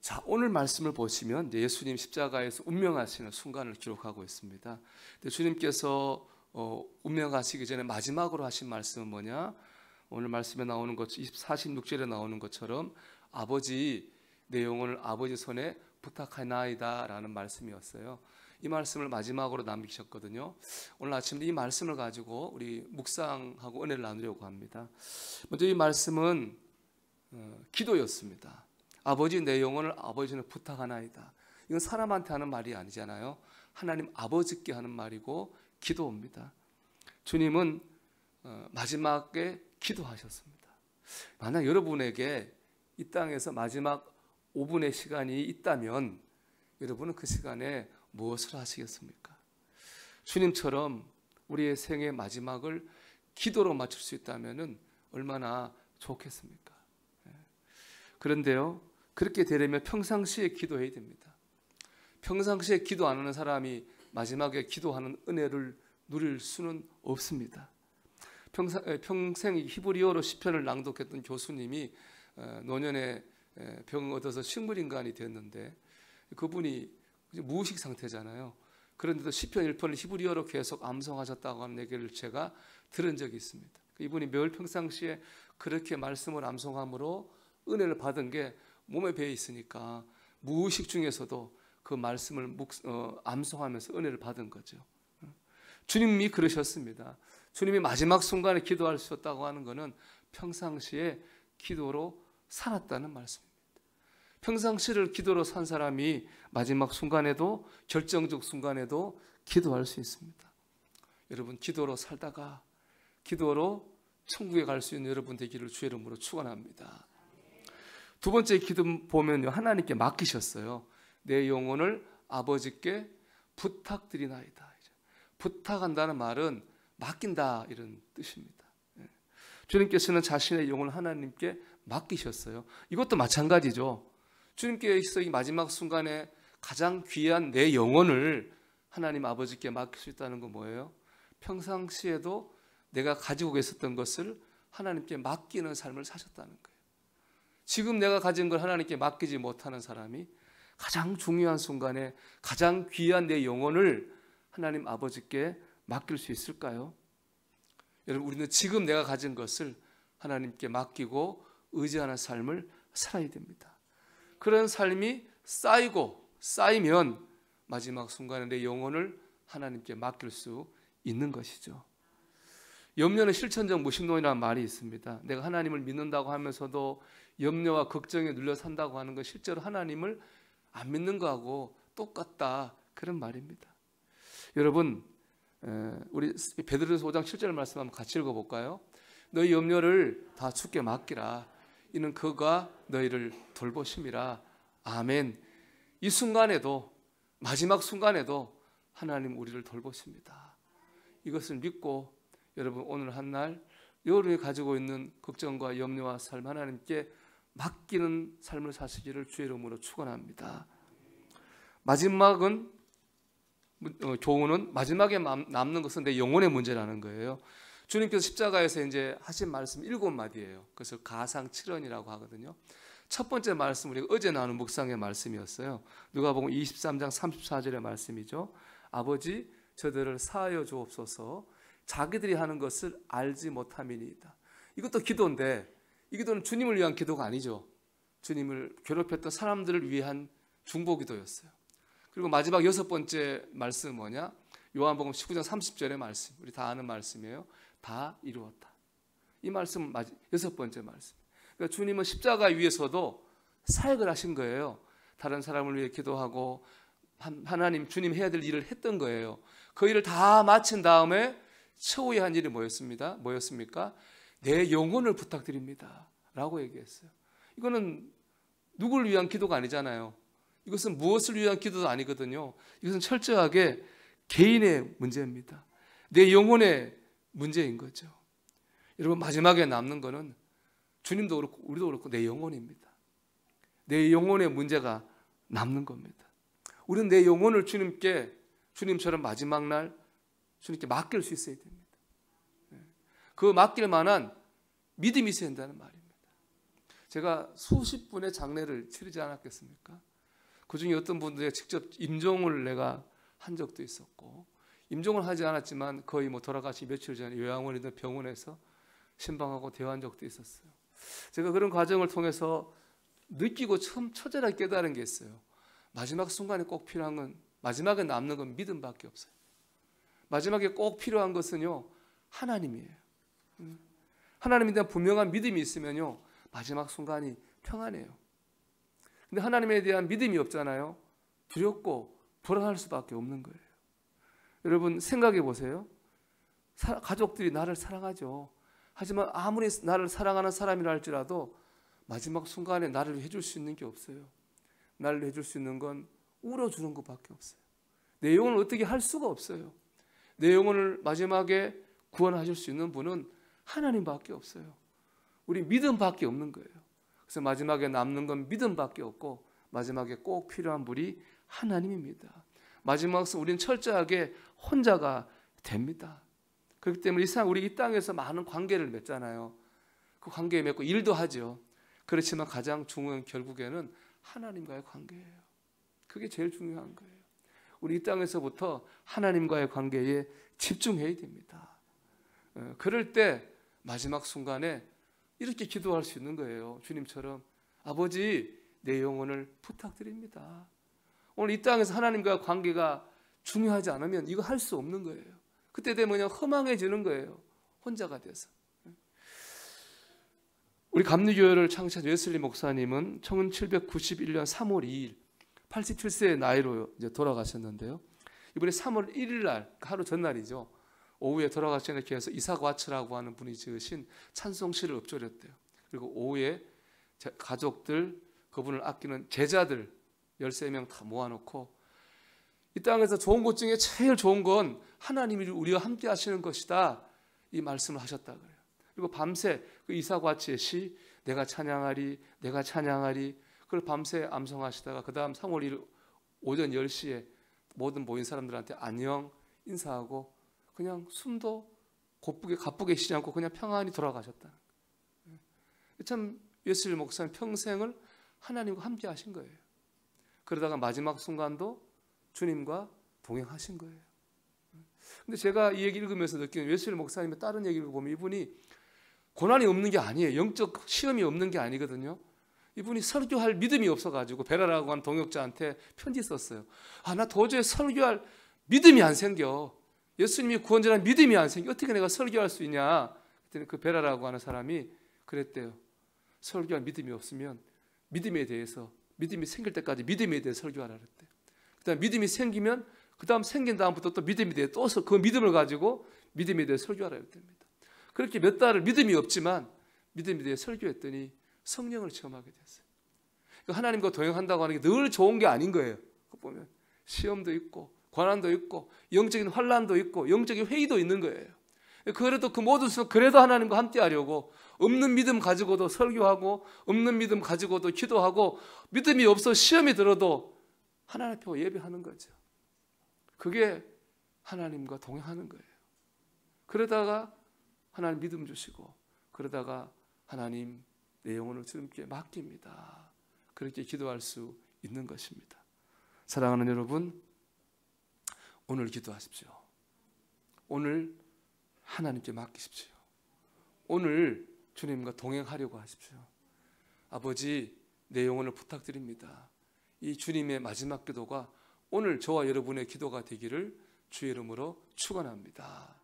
자, 오늘 말씀을 보시면 예수님 십자가에서 운명하시는 순간을 기록하고 있습니다. 주님께서 운명하시기 전에 마지막으로 하신 말씀은 뭐냐? 오늘 말씀에 나오는 것 46절에 나오는 것처럼 아버지, 내 영혼을 아버지 손에 부탁하나이다 라는 말씀이었어요. 이 말씀을 마지막으로 남기셨거든요. 오늘 아침에 이 말씀을 가지고 우리 묵상하고 은혜를 나누려고 합니다. 먼저 이 말씀은 기도였습니다. 아버지, 내 영혼을 아버지는 부탁하나이다. 이건 사람한테 하는 말이 아니잖아요. 하나님 아버지께 하는 말이고 기도입니다. 주님은 마지막에 기도하셨습니다. 만약 여러분에게 이 땅에서 마지막 5분의 시간이 있다면 여러분은 그 시간에 무엇을 하시겠습니까? 주님처럼 우리의 생의 마지막을 기도로 맞출 수 있다면 얼마나 좋겠습니까? 그런데요, 그렇게 되려면 평상시에 기도해야 됩니다. 평상시에 기도 안 하는 사람이 마지막에 기도하는 은혜를 누릴 수는 없습니다. 평생 히브리어로 시편을 낭독했던 교수님이 노년에 병을 얻어서 식물인간이 되었는데, 그분이 무의식 상태잖아요. 그런데도 시편 1편을 히브리어로 계속 암송하셨다고 하는 얘기를 제가 들은 적이 있습니다. 이분이 매일 평상시에 그렇게 말씀을 암송함으로 은혜를 받은 게 몸에 배어 있으니까 무의식 중에서도 그 말씀을 암송하면서 은혜를 받은 거죠. 주님이 그러셨습니다. 주님이 마지막 순간에 기도할 수 있었다고 하는 것은 평상시에 기도로 살았다는 말씀입니다. 평상시를 기도로 산 사람이 마지막 순간에도, 결정적 순간에도 기도할 수 있습니다. 여러분, 기도로 살다가 기도로 천국에 갈 수 있는 여러분 되기를 주의 이름으로 축원합니다. 두 번째 기도 보면요, 하나님께 맡기셨어요. 내 영혼을 아버지께 부탁드리나이다. 부탁한다는 말은 맡긴다, 이런 뜻입니다. 주님께서는 자신의 영혼을 하나님께 맡기셨어요. 이것도 마찬가지죠. 주님께서 이 마지막 순간에 가장 귀한 내 영혼을 하나님 아버지께 맡길 수 있다는 건 뭐예요? 평상시에도 내가 가지고 있었던 것을 하나님께 맡기는 삶을 사셨다는 거예요. 지금 내가 가진 걸 하나님께 맡기지 못하는 사람이 가장 중요한 순간에 가장 귀한 내 영혼을 하나님 아버지께 맡길 수 있을까요? 여러분, 우리는 지금 내가 가진 것을 하나님께 맡기고 의지하는 삶을 살아야 됩니다. 그런 삶이 쌓이면 마지막 순간에 내 영혼을 하나님께 맡길 수 있는 것이죠. 염려는 실천적 무신론이라는 말이 있습니다. 내가 하나님을 믿는다고 하면서도 염려와 걱정에 눌려 산다고 하는 건 실제로 하나님을 안 믿는 거하고 똑같다, 그런 말입니다. 여러분, 우리 베드로전서 5장 7절 말씀 한번 같이 읽어볼까요? 너희 염려를 다 주께 맡기라. 이는 그가 너희를 돌보심이라. 아멘. 이 순간에도, 마지막 순간에도 하나님 우리를 돌보십니다. 이것을 믿고 여러분, 오늘 한날 여러분이 가지고 있는 걱정과 염려와 삶 하나님께 맡기는 삶을 사시기를 주의 이름으로 축원합니다. 마지막은 교훈은 마지막에 남는 것은 내 영혼의 문제라는 거예요. 주님께서 십자가에서 이제 하신 말씀 7마디예요. 그래서 가상칠언이라고 하거든요. 첫 번째 말씀, 우리가 어제 나눈 묵상의 말씀이었어요. 누가복음 23장 34절의 말씀이죠. 아버지, 저들을 사하여 주옵소서. 자기들이 하는 것을 알지 못함이니이다. 이것도 기도인데, 이 기도는 주님을 위한 기도가 아니죠. 주님을 괴롭혔던 사람들을 위한 중보기도였어요. 그리고 마지막 6번째 말씀은 뭐냐? 요한복음 19장 30절의 말씀, 우리 다 아는 말씀이에요. 다 이루었다. 이 말씀은 6번째 말씀. 그러니까 주님은 십자가 위에서도 사역을 하신 거예요. 다른 사람을 위해 기도하고 하나님, 주님 해야 될 일을 했던 거예요. 그 일을 다 마친 다음에 최후의 한 일이 뭐였습니까? 내 영혼을 부탁드립니다 라고 얘기했어요. 이거는 누구를 위한 기도가 아니잖아요. 이것은 무엇을 위한 기도도 아니거든요. 이것은 철저하게 개인의 문제입니다. 내 영혼의 문제인 거죠. 여러분, 마지막에 남는 거는 주님도 그렇고 우리도 그렇고 내 영혼입니다. 내 영혼의 문제가 남는 겁니다. 우리는 내 영혼을 주님처럼 마지막 날 주님께 맡길 수 있어야 됩니다. 그 맡길 만한 믿음이 있어야 된다는 말입니다. 제가 수십 분의 장례를 치르지 않았겠습니까? 그 중에 어떤 분들이 직접 임종을 내가 한 적도 있었고, 임종을 하지 않았지만 거의 돌아가시 며칠 전에 요양원이든 병원에서 신방하고 대화한 적도 있었어요. 제가 그런 과정을 통해서 느끼고 처음 처절하게 깨달은 게 있어요. 마지막 순간에 꼭 필요한 건, 마지막에 남는 건 믿음밖에 없어요. 마지막에 꼭 필요한 것은요, 하나님이에요. 하나님에 대한 분명한 믿음이 있으면요, 마지막 순간이 평안해요. 근데 하나님에 대한 믿음이 없잖아요. 두렵고 불안할 수밖에 없는 거예요. 여러분 생각해 보세요. 가족들이 나를 사랑하죠. 하지만 아무리 나를 사랑하는 사람이라 할지라도 마지막 순간에 나를 해줄 수 있는 게 없어요. 나를 해줄 수 있는 건 울어주는 것밖에 없어요. 내 영혼을 어떻게 할 수가 없어요. 내 영혼을 마지막에 구원하실 수 있는 분은 하나님밖에 없어요. 우리 믿음밖에 없는 거예요. 그래서 마지막에 남는 건 믿음밖에 없고 마지막에 꼭 필요한 분이 하나님입니다. 마지막에 우리는 철저하게 혼자가 됩니다. 그렇기 때문에 우리 이 땅에서 많은 관계를 맺잖아요. 그 관계 맺고 일도 하죠. 그렇지만 가장 중요한 결국에는 하나님과의 관계예요. 그게 제일 중요한 거예요. 우리 이 땅에서부터 하나님과의 관계에 집중해야 됩니다. 그럴 때 마지막 순간에 이렇게 기도할 수 있는 거예요. 주님처럼 아버지 내 영혼을 부탁드립니다. 오늘 이 땅에서 하나님과 관계가 중요하지 않으면 이거 할 수 없는 거예요. 그때 되면 허망해지는 거예요. 혼자가 돼서. 우리 감리교회를 창시한 웨슬리 목사님은 1791년 3월 2일 87세의 나이로 이제 돌아가셨는데요. 이번에 3월 1일 날 하루 전날이죠. 오후에 돌아가시는 교회에서 이삭 와츠라고 하는 분이 지으신 찬송시를 읊조렸대요. 그리고 오후에 가족들, 그분을 아끼는 제자들 13명 다 모아놓고 이 땅에서 좋은 것 중에 제일 좋은 건 하나님이 우리와 함께 하시는 것이다, 이 말씀을 하셨다 그래요. 그리고 밤새 그 이삭 와츠의 시 내가 찬양하리 내가 찬양하리 그걸 밤새 암송하시다가 그 다음 3월 1일 오전 10시에 모든 모인 사람들한테 안녕 인사하고 그냥 숨도 가쁘게 쉬지 않고 그냥 평안히 돌아가셨다. 참 웨슬리 목사님 평생을 하나님과 함께 하신 거예요. 그러다가 마지막 순간도 주님과 동행하신 거예요. 근데 제가 이 얘기 읽으면서 느끼는 웨슬리 목사님의 다른 얘기를 보면 이분이 고난이 없는 게 아니에요. 영적 시험이 없는 게 아니거든요. 이분이 설교할 믿음이 없어가지고 베라라고 하는 동역자한테 편지 썼어요. 나 도저히 설교할 믿음이 안 생겨. 예수님이 구원자라는 믿음이 안 생겨. 어떻게 내가 설교할 수 있냐. 그랬더니 그 베라라고 하는 사람이 그랬대요. 설교할 믿음이 없으면 믿음에 대해서, 믿음이 생길 때까지 믿음에 대해 설교하라 그랬대요. 그다음 믿음이 생기면 그 다음 생긴 다음부터 또 믿음에 대해 또 그 믿음을 가지고 믿음에 대해 설교하라 그랬답니다. 그렇게 몇 달을 믿음이 없지만 믿음에 대해 설교했더니 성령을 체험하게 됐어요. 하나님과 동행한다고 하는 게 늘 좋은 게 아닌 거예요. 보면 시험도 있고 고난도 있고 영적인 환난도 있고 영적인 회의도 있는 거예요. 그래도 그 모든 순간 그래도 하나님과 함께 하려고 없는 믿음 가지고도 설교하고 없는 믿음 가지고도 기도하고 믿음이 없어 시험이 들어도 하나님 앞에 예배하는 거죠. 그게 하나님과 동행하는 거예요. 그러다가 하나님 믿음 주시고 그러다가 하나님 내 영혼을 주님께 맡깁니다. 그렇게 기도할 수 있는 것입니다. 사랑하는 여러분, 오늘 기도하십시오. 오늘 하나님께 맡기십시오. 오늘 주님과 동행하려고 하십시오. 아버지, 내 영혼을 부탁드립니다. 이 주님의 마지막 기도가 오늘 저와 여러분의 기도가 되기를 주의 이름으로 축원합니다.